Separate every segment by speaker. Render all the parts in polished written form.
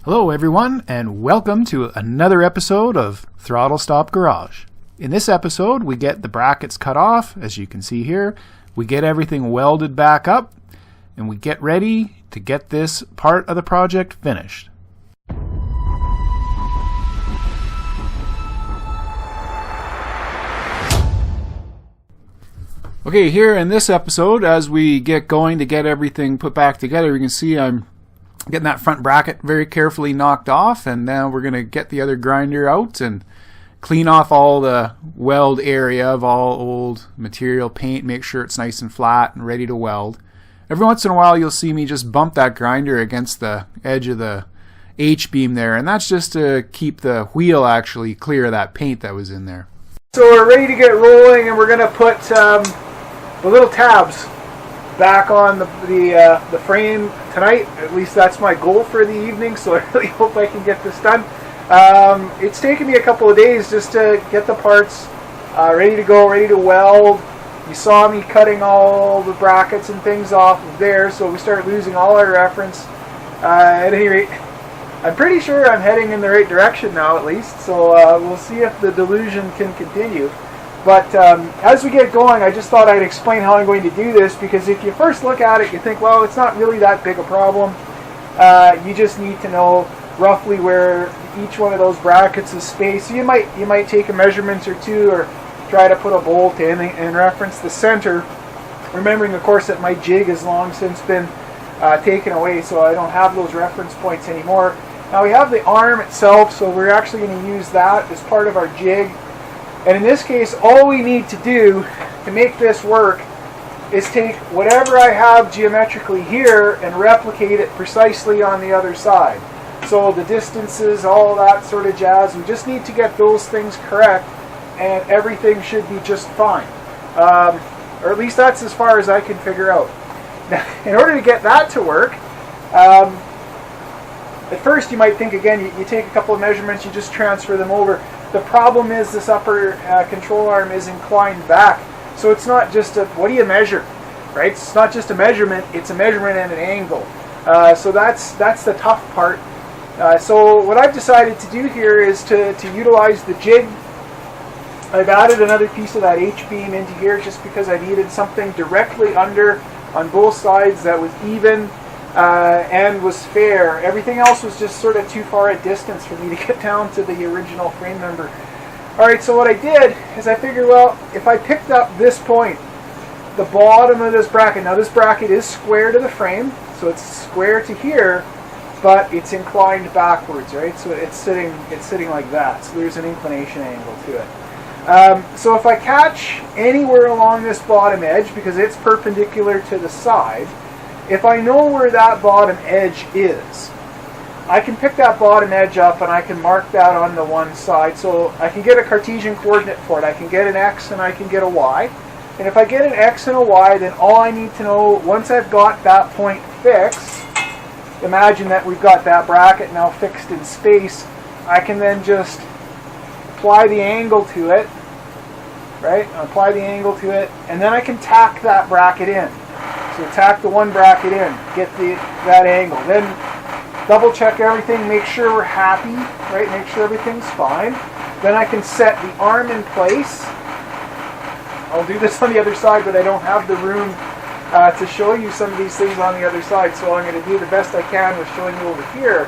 Speaker 1: Hello everyone, and welcome to another episode of Throttle Stop Garage. In this episode, we get the brackets cut off, as you can see here. We get everything welded back up, and we get ready to get this part of the project finished. Okay, here in this episode, as we get going to get everything put back together, you can see I'm getting that front bracket very carefully knocked off, and now we're going to get the other grinder out and clean off all the weld area of all old material, paint, make sure it's nice and flat and ready to weld. Every once in a while you'll see me just bump that grinder against the edge of the H-beam there, and that's just to keep the wheel actually clear of that paint that was in there.
Speaker 2: So we're ready to get rolling, and we're going to put the little tabs back on the frame tonight. At least that's my goal for the evening, so I really hope I can get this done. It's taken me a couple of days just to get the parts ready to go, ready to weld. You saw me cutting all the brackets and things off of there, so we start losing all our reference. At any rate, I'm pretty sure I'm heading in the right direction now, at least, so we'll see if the delusion can continue. But as we get going, I just thought I'd explain how I'm going to do this, because if you first look at it, you think, well, it's not really that big a problem. You just need to know roughly where each one of those brackets is spaced. So you might take a measurement or two, or try to put a bolt in and reference the center, remembering, of course, that my jig has long since been taken away, so I don't have those reference points anymore. Now we have the arm itself, so we're actually going to use that as part of our jig. And in this case, all we need to do to make this work is take whatever I have geometrically here and replicate it precisely on the other side. So the distances, all that sort of jazz, we just need to get those things correct, and everything should be just fine. Or at least that's as far as I can figure out. Now, in order to get that to work, at first you might think, again, you take a couple of measurements, you just transfer them over. The problem is this upper control arm is inclined back, so it's not just a, what do you measure, right? It's not just a measurement, it's a measurement and an angle. So that's the tough part. So what I've decided to do here is to utilize the jig. I've added another piece of that H-beam into here just because I needed something directly under on both sides that was even and was fair. Everything else was just sort of too far a distance for me to get down to the original frame number. Alright, so what I did is I figured, well, if I picked up this point, the bottom of this bracket, now this bracket is square to the frame, so it's square to here, but it's inclined backwards, right? So it's sitting like that, so there's an inclination angle to it. So if I catch anywhere along this bottom edge, because it's perpendicular to the side, if I know where that bottom edge is, I can pick that bottom edge up and I can mark that on the one side. So I can get a Cartesian coordinate for it. I can get an X and I can get a Y. And if I get an X and a Y, then all I need to know, once I've got that point fixed, imagine that we've got that bracket now fixed in space, I can then just apply the angle to it, right? Apply the angle to it, and then I can tack that bracket in. So tack the one bracket in, get that angle. Then double check everything, make sure we're happy, right? Make sure everything's fine. Then I can set the arm in place. I'll do this on the other side, but I don't have the room to show you some of these things on the other side, so I'm going to do the best I can with showing you over here.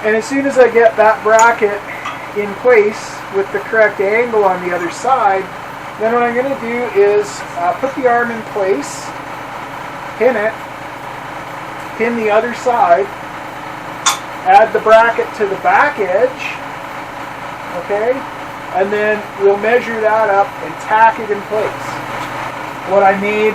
Speaker 2: And as soon as I get that bracket in place with the correct angle on the other side, then what I'm going to do is put the arm in place, pin it, pin the other side, add the bracket to the back edge, okay, and then we'll measure that up and tack it in place. What I made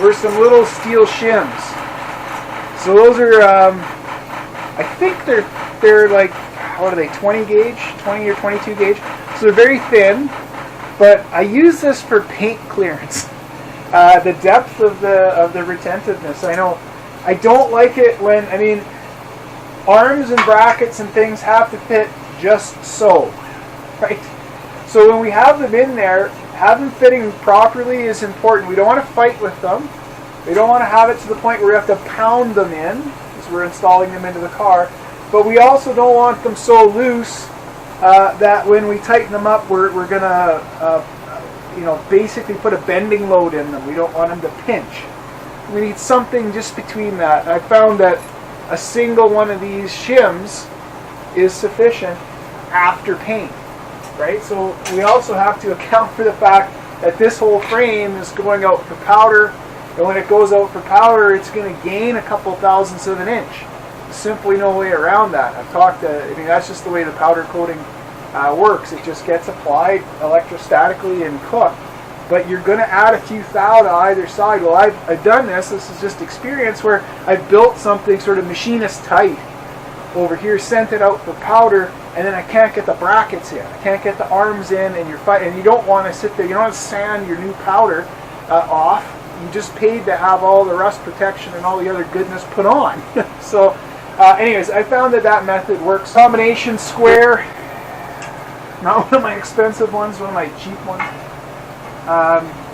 Speaker 2: were some little steel shims. So those are, I think they're like, what are they, 20 gauge, 20 or 22 gauge, so they're very thin. But I use this for paint clearance, the depth of the retentiveness. I know I don't like it when, I mean, arms and brackets and things have to fit just so, right? So when we have them in there, have them fitting properly is important. We don't want to fight with them. We don't want to have it to the point where we have to pound them in. as we're installing them into the car. But we also don't want them so loose that when we tighten them up, we're going to basically put a bending load in them. We don't want them to pinch. We need something just between that. I found that a single one of these shims is sufficient after paint, right? So we also have to account for the fact that this whole frame is going out for powder, and when it goes out for powder, it's going to gain a couple thousandths of an inch. There's simply no way around that. That's just the way the powder coating works. It just gets applied electrostatically and cooked. But you're going to add a few thou to either side. Well, I've done this. This is just experience where I've built something sort of machinist tight over here, sent it out for powder, and then I can't get the brackets in. I can't get the arms in, and you don't want to sit there. You don't want to sand your new powder off. You just paid to have all the rust protection and all the other goodness put on. So, anyways, I found that method works. Combination square, not one of my expensive ones, one of my cheap ones.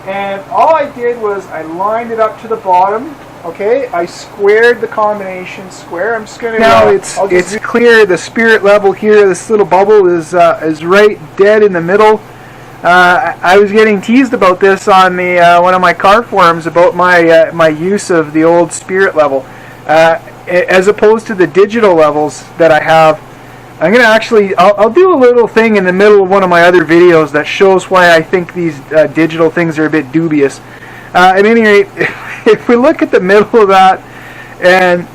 Speaker 2: And all I did was I lined it up to the bottom. Okay, I squared the combination square. I'm just going to now it's clear. The spirit level here, this little bubble is right dead in the middle. I was getting teased about this on the one of my car forums about my use of the old spirit level as opposed to the digital levels that I have. I'm going to actually, I'll do a little thing in the middle of one of my other videos that shows why I think these digital things are a bit dubious. At any rate, if we look at the middle of that and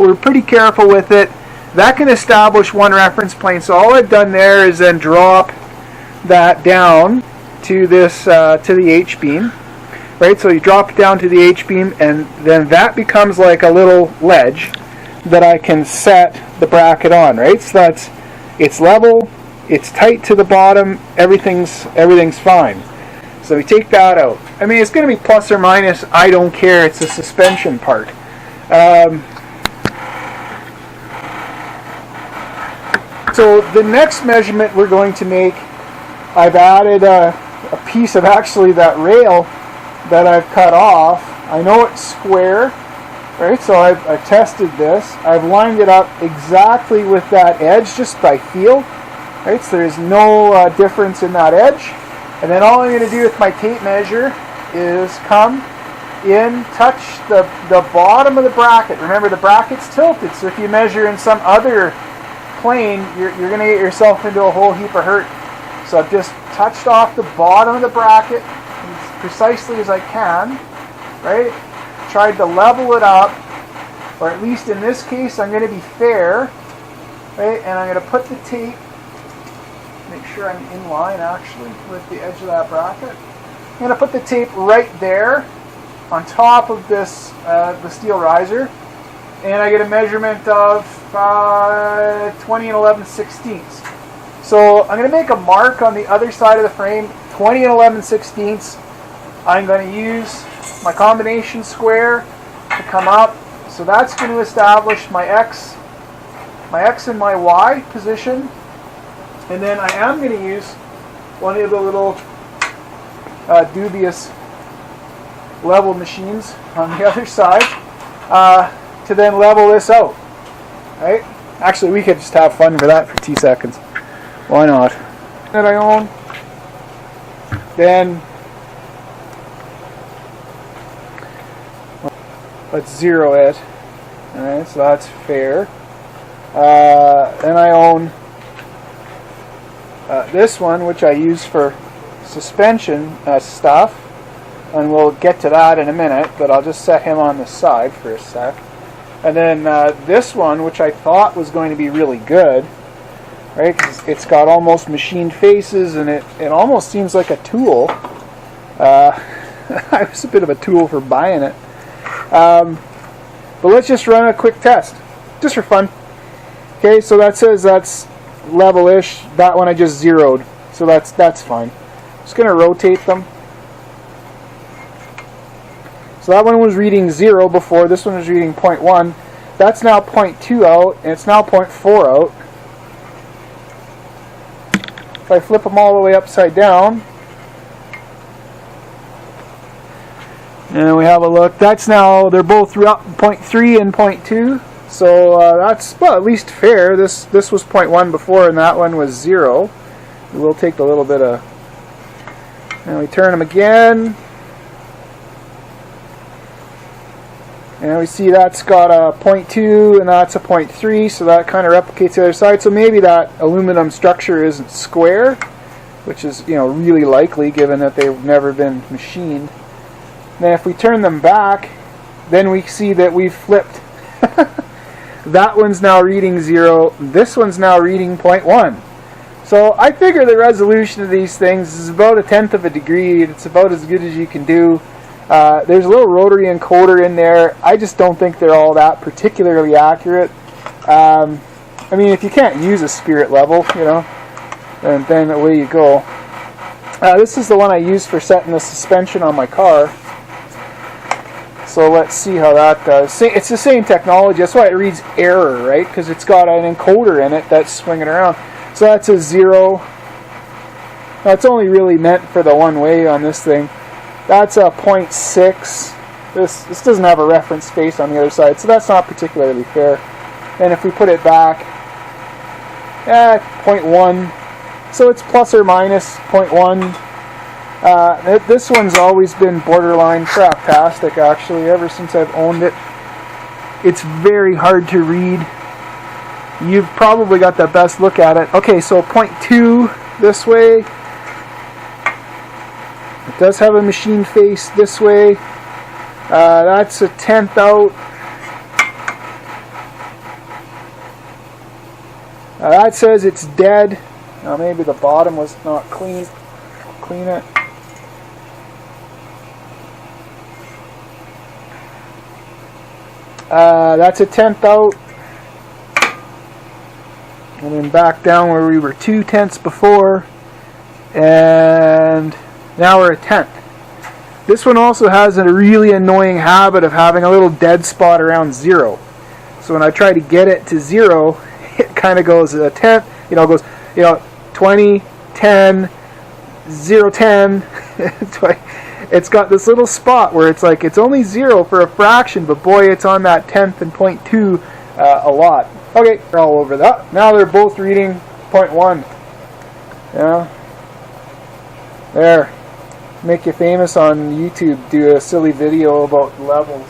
Speaker 2: we're pretty careful with it, that can establish one reference plane. So all I've done there is then drop that down to this to the H-beam, right? So you drop it down to the H-beam, and then that becomes like a little ledge that I can set the bracket on, right? So it's level, it's tight to the bottom, everything's fine. So we take that out. I mean, it's going to be plus or minus, I don't care, it's a suspension part. So the next measurement we're going to make, I've added a piece of actually that rail that I've cut off. I know it's square, right? So I've tested this. I've lined it up exactly with that edge just by feel, right? So there's no difference in that edge. And then all I'm going to do with my tape measure is come in, touch the bottom of the bracket. Remember, the bracket's tilted, so if you measure in some other plane, you're going to get yourself into a whole heap of hurt. So I've just touched off the bottom of the bracket as precisely as I can, right? Tried to level it up, or at least in this case, I'm going to be fair, right? And I'm going to put the tape, make sure I'm in line actually with the edge of that bracket. I'm going to put the tape right there on top of this the steel riser, and I get a measurement of 20 and 11/16. So I'm going to make a mark on the other side of the frame, 20 and 11/16. I'm going to use my combination square to come up. So that's going to establish my X and my Y position. And then I am going to use one of the little dubious level machines on the other side to then level this out. Right? Actually, we could just have fun with that for 2 seconds. Why not? That I own. Then let's zero it. Alright, so that's fair. Then I own this one, which I use for suspension stuff, and we'll get to that in a minute, but I'll just set him on the side for a sec. And then this one, which I thought was going to be really good, right, because it's got almost machined faces, and it almost seems like a tool. I was a bit of a tool for buying it. But let's just run a quick test, just for fun. Okay, so that says that's level-ish. That one I just zeroed, so that's fine. Just going to rotate them. So that one was reading 0 before. This one was reading 0.1. That's now 0.2 out, and it's now 0.4 out. If I flip them all the way upside down, and we have a look, that's now, they're both 0.3 and 0.2. So that's, well, at least fair. This was 0.1 before, and that one was 0. We'll take the little bit of, and we turn them again, and we see that's got a 0.2 and that's a 0.3, so that kind of replicates the other side. So maybe that aluminum structure isn't square, which is, you know, really likely given that they've never been machined. Then if we turn them back, then we see that we've flipped. That one's now reading 0, this one's now reading 0.1. So I figure the resolution of these things is about 1/10 of a degree. It's about as good as you can do. There's a little rotary encoder in there. I just don't think they're all that particularly accurate. I mean, if you can't use a spirit level, you know, and then away you go. This is the one I use for setting the suspension on my car. So let's see how that does. It's the same technology. That's why it reads error, right? Because it's got an encoder in it that's swinging around. So that's a 0. That's only really meant for the one way on this thing. That's a 0.6. This doesn't have a reference space on the other side, so that's not particularly fair. And if we put it back, 0.1. So it's plus or minus 0.1. This one's always been borderline craptastic, actually, ever since I've owned it. It's very hard to read. You've probably got the best look at it. Okay, so 0.2 this way. It does have a machine face this way. That's a 1/10 out. That says it's dead. Now maybe the bottom was not clean. Clean it. That's a 1/10 out. And then back down where we were 2/10 before. And now we're a 1/10. This one also has a really annoying habit of having a little dead spot around 0. So when I try to get it to 0, it kind of goes a 1/10, you know, goes, you know, 20, 10, 0, 10. It's got this little spot where it's like it's only 0 for a fraction, but boy, it's on that 1/10 and 0.2 a lot. Okay, they're all over that. Now they're both reading 0.1. Yeah. There. Make you famous on YouTube. Do a silly video about levels.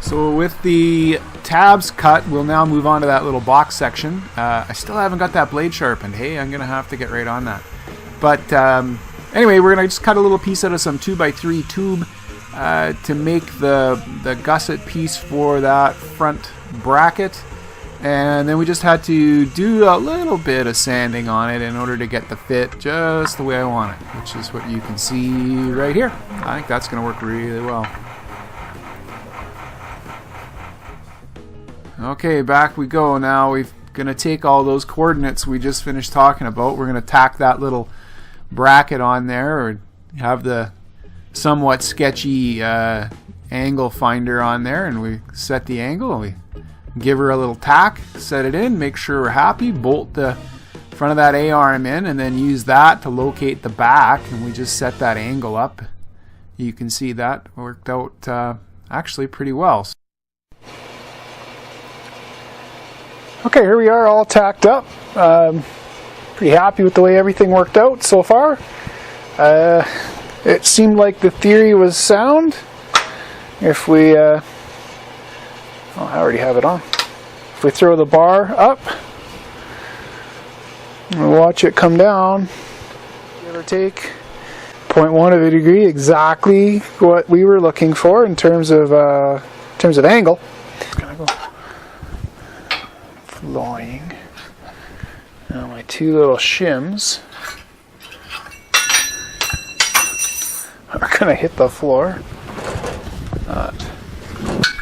Speaker 1: So with the tabs cut, we'll now move on to that little box section. I still haven't got that blade sharpened. Hey, I'm going to have to get right on that. But anyway, we're going to just cut a little piece out of some 2x3 tube to make the gusset piece for that front bracket. And then we just had to do a little bit of sanding on it in order to get the fit just the way I want it, which is what you can see right here. I think that's going to work really well. Okay, back we go. Now we're going to take all those coordinates we just finished talking about. We're going to tack that little bracket on there, or have the somewhat sketchy angle finder on there, and we set the angle. We give her a little tack, set it in, make sure we're happy, bolt the front of that A-arm in, and then use that to locate the back, and we just set that angle up. You can see that worked out actually pretty well.
Speaker 2: Okay, here we are all tacked up. Pretty happy with the way everything worked out so far. It seemed like the theory was sound. If we, I already have it on. If we throw the bar up, and watch it come down, give or take 0.1 of a degree, exactly what we were looking for in terms of angle. It's gonna go flying. Now my two little shims are gonna hit the floor.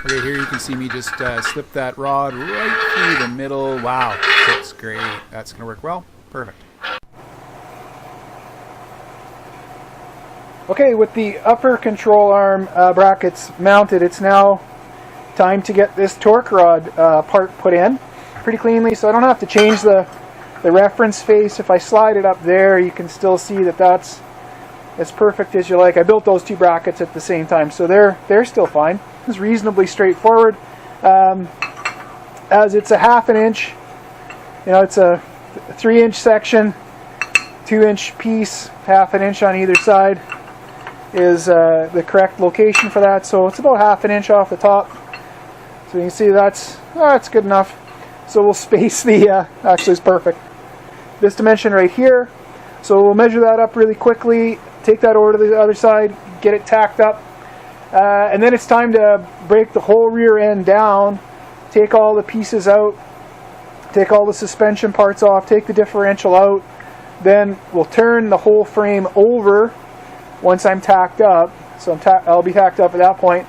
Speaker 1: Okay, here you can see me just slip that rod right through the middle. Wow, that's great. That's gonna work well. Perfect.
Speaker 2: Okay, with the upper control arm brackets mounted, it's now time to get this torque rod part put in pretty cleanly, so I don't have to change the reference face. If I slide it up there, you can still see that that's as perfect as you like. I built those two brackets at the same time, so they're still fine. It's reasonably straightforward. As it's a 1/2 inch, it's a 3-inch section, 2-inch piece, 1/2 inch on either side is the correct location for that. So it's about 1/2 inch off the top. So you can see that's good enough. So we'll space the, actually it's perfect, this dimension right here. So we'll measure that up really quickly, take that over to the other side, get it tacked up. And then it's time to break the whole rear end down, take all the pieces out, take all the suspension parts off, take the differential out. Then we'll turn the whole frame over once I'm tacked up. So I'll be tacked up at that point,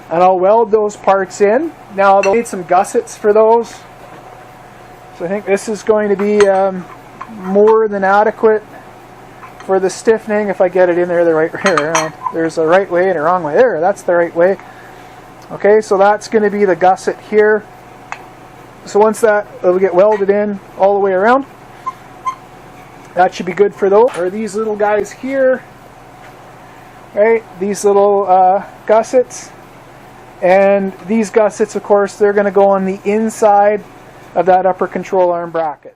Speaker 2: and I'll weld those parts in. Now they'll need some gussets for those. So I think this is going to be more than adequate for the stiffening if I get it in there the right way around. There's a right way and a wrong way. There, that's the right way. Okay, so that's going to be the gusset here. So once it'll get welded in all the way around, that should be good for those. Or these little guys here, right? These little gussets. And these gussets, of course, they're going to go on the inside of that upper control arm bracket.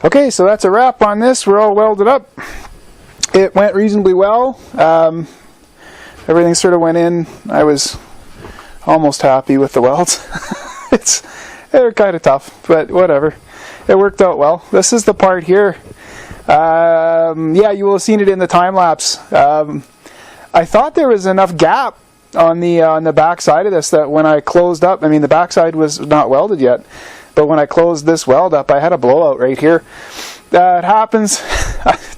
Speaker 1: Okay, so that's a wrap on this. We're all welded up. It went reasonably well. Everything sort of went in. I was almost happy with the welds. They're kind of tough, but whatever. It worked out well. This is the part here. Yeah, you will have seen it in the time lapse. I thought there was enough gap on the back side of this that when I closed up, I mean the back side was not welded yet, but when I closed this weld up, I had a blowout right here. It happens.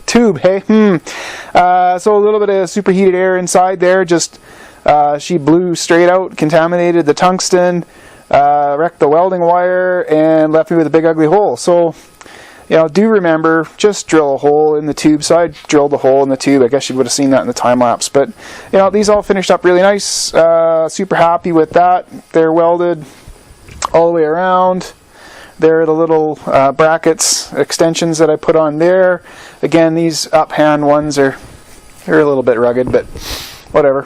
Speaker 1: Tube, hey? So a little bit of superheated air inside there, just she blew straight out, contaminated the tungsten, wrecked the welding wire, and left me with a big ugly hole. So, do remember, just drill a hole in the tube. So I drilled a hole in the tube. I guess you would have seen that in the time lapse. But, these all finished up really nice. Super happy with that. They're welded all the way around. There are the little brackets, extensions that I put on there. Again, these uphand ones they're a little bit rugged, but whatever.